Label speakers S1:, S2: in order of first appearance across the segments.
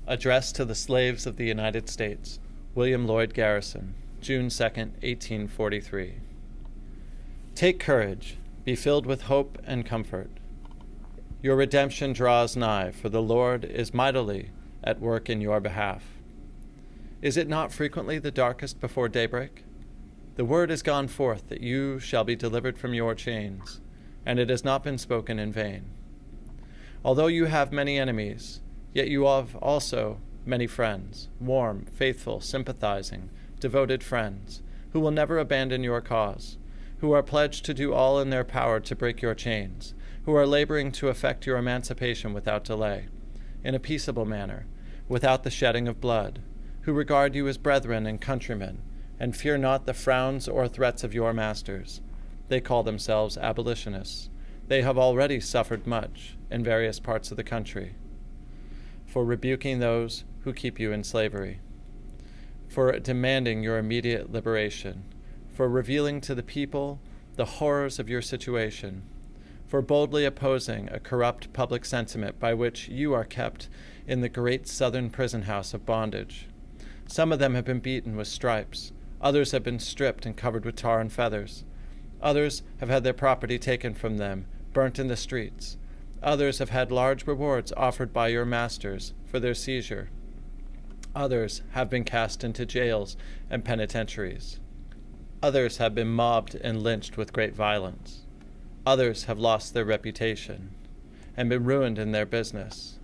S1: Address to the Slaves of the United States, William Lloyd Garrison, June 2, 1843. Take courage, be filled with hope and comfort. Your redemption draws nigh, for the Lord is mightily at work in your behalf. Is it not frequently the darkest before daybreak? The word has gone forth that you shall be delivered from your chains, and it has not been spoken in vain. Although you have many enemies, yet you have also many friends, warm, faithful, sympathizing, devoted friends, who will never abandon your cause, who are pledged to do all in their power to break your chains, who are laboring to effect your emancipation without delay, in a peaceable manner, without the shedding of blood, who regard you as brethren and countrymen, and fear not the frowns or threats of your masters. They call themselves abolitionists. They have already suffered much in various parts of the country for rebuking those who keep you in slavery, for demanding your immediate liberation, for revealing to the people the horrors of your situation, for boldly opposing a corrupt public sentiment by which you are kept in the great southern prison house of bondage. Some of them have been beaten with stripes. Others have been stripped and covered with tar and feathers. Others have had their property taken from them, burnt in the streets. Others have had large rewards offered by your masters for their seizure. Others have been cast into jails and penitentiaries. Others have been mobbed and lynched with great violence. Others have lost their reputation and been ruined in their business.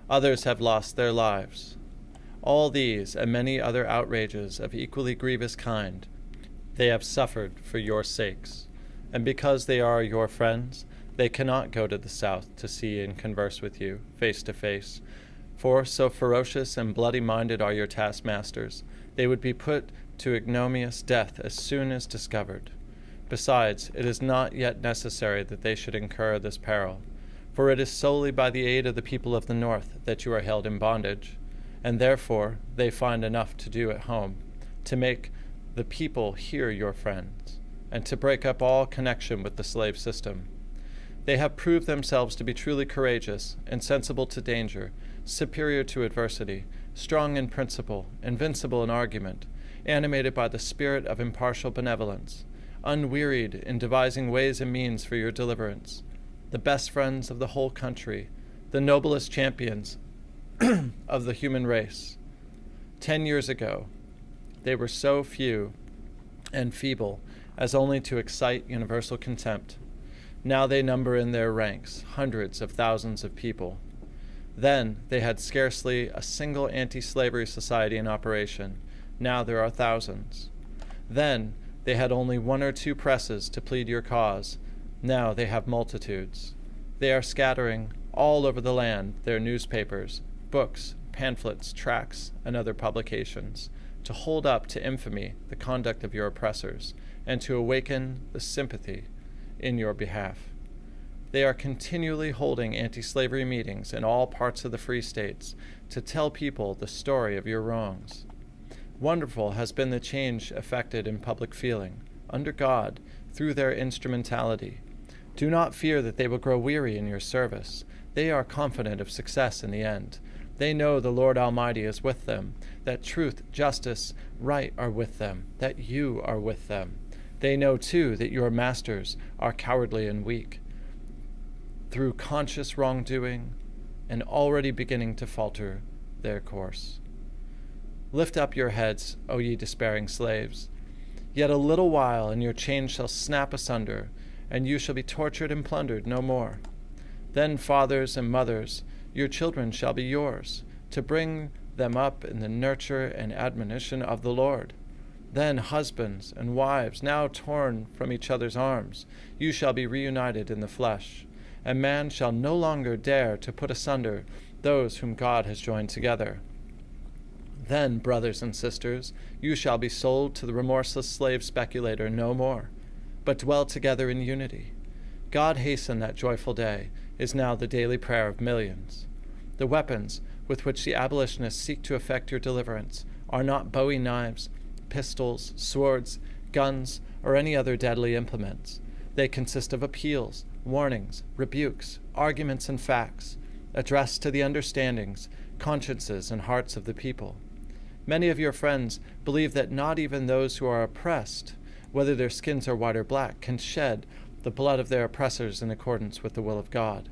S1: Others have lost their lives. All these and many other outrages of equally grievous kind they have suffered for your sakes, and because they are your friends, they cannot go to the south to see and converse with you face to face, for so ferocious and bloody-minded are your taskmasters, they would be put to ignominious death as soon as discovered. Besides, it is not yet necessary that they should incur this peril, for it is solely by the aid of the people of the North that you are held in bondage, and therefore they find enough to do at home, to make the people hear your friends, and to break up all connection with the slave system. They have proved themselves to be truly courageous, insensible to danger, superior to adversity, strong in principle, invincible in argument, animated by the spirit of impartial benevolence, unwearied in devising ways and means for your deliverance, the best friends of the whole country, the noblest champions of the human race. 10 years ago, they were so few and feeble as only to excite universal contempt. Now they number in their ranks hundreds of thousands of people. Then they had scarcely a single anti-slavery society in operation. Now there are thousands. Then they had only one or two presses to plead your cause. Now they have multitudes. They are scattering all over the land their newspapers, books, pamphlets, tracts, and other publications, to hold up to infamy the conduct of your oppressors, and to awaken the sympathy in your behalf. They are continually holding anti-slavery meetings in all parts of the free states to tell people the story of your wrongs. Wonderful has been the change effected in public feeling, under God, through their instrumentality. Do not fear that they will grow weary in your service. They are confident of success in the end. They know the Lord Almighty is with them, that truth, justice, right are with them, that you are with them. They know, too, that your masters are cowardly and weak, through conscious wrongdoing, and already beginning to falter their course. Lift up your heads, O ye despairing slaves. Yet a little while, and your chains shall snap asunder, and you shall be tortured and plundered no more. Then, fathers and mothers, your children shall be yours, to bring them up in the nurture and admonition of the Lord. Then husbands and wives, now torn from each other's arms, you shall be reunited in the flesh, and man shall no longer dare to put asunder those whom God has joined together. Then, brothers and sisters, you shall be sold to the remorseless slave speculator no more, but dwell together in unity. God hasten that joyful day is now the daily prayer of millions. The weapons with which the abolitionists seek to effect your deliverance are not bowie knives, pistols, swords, guns, or any other deadly implements. They consist of appeals, warnings, rebukes, arguments, and facts, addressed to the understandings consciences and hearts of the people. Many of your friends believe that not even those who are oppressed, whether their skins are white or black, can shed the blood of their oppressors in accordance with the will of God,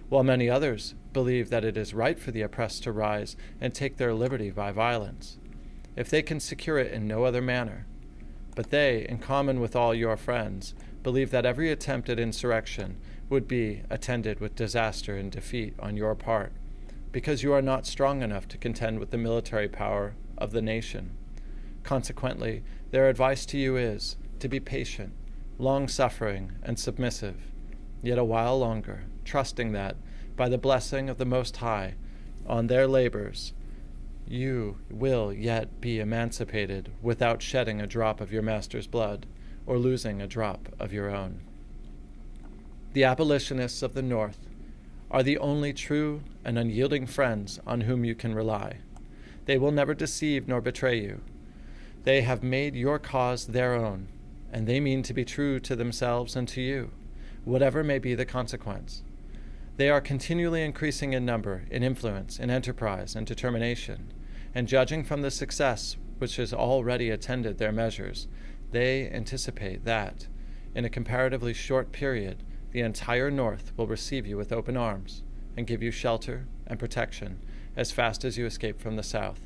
S1: while many others believe that it is right for the oppressed to rise and take their liberty by violence, if they can secure it in no other manner. But they, in common with all your friends, believe that every attempt at insurrection would be attended with disaster and defeat on your part, because you are not strong enough to contend with the military power of the nation. Consequently, their advice to you is to be patient, long-suffering, and submissive, yet a while longer, trusting that, by the blessing of the Most High on their labors, you will yet be emancipated without shedding a drop of your master's blood or losing a drop of your own. The abolitionists of the North are the only true and unyielding friends on whom you can rely. They will never deceive nor betray you. They have made your cause their own, and they mean to be true to themselves and to you, whatever may be the consequence. They are continually increasing in number, in influence, in enterprise, and determination, and judging from the success which has already attended their measures, they anticipate that, in a comparatively short period, the entire North will receive you with open arms and give you shelter and protection as fast as you escape from the South.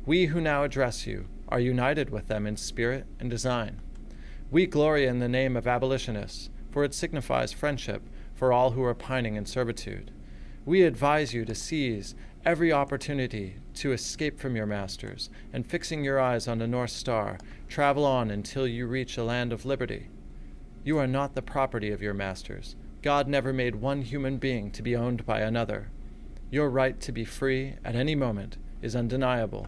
S1: We who now address you are united with them in spirit and design. We glory in the name of abolitionists, for it signifies friendship for all who are pining in servitude. We advise you to seize every opportunity to escape from your masters, and fixing your eyes on the North Star, travel on until you reach a land of liberty. You are not the property of your masters. God never made one human being to be owned by another. Your right to be free at any moment is undeniable,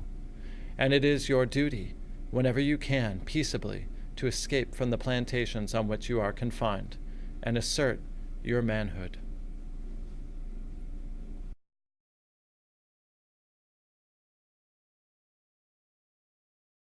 S1: and it is your duty, whenever you can, peaceably, to escape from the plantations on which you are confined, and assert your manhood.